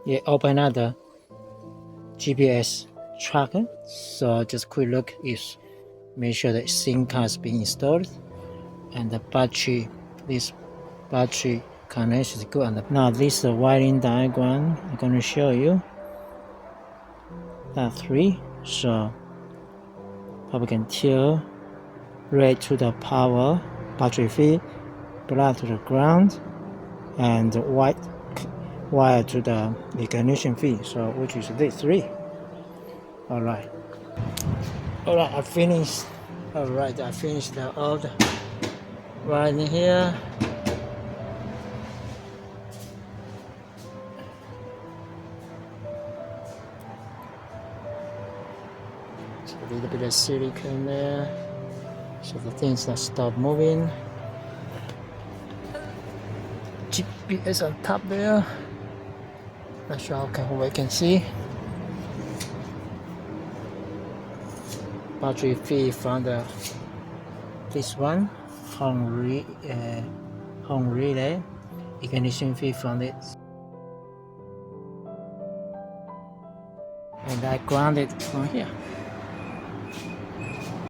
You open up the GPS tracker. So just quick look is make sure the SIM card has been installed and the battery, this battery connection is good. And now this is the wiring diagram I'm going to show you. That 3. So probably can tell red to the power battery feed, black to the ground, and white wire to the ignition feed. So which is this 3. Alright, I finished. Alright, I finished the old wiring here. So a little bit of silicone there, so the things that stop moving. GPS on top there. Not sure how we can see. Battery feed from this one, home relay, ignition feed from it, and I grounded from here.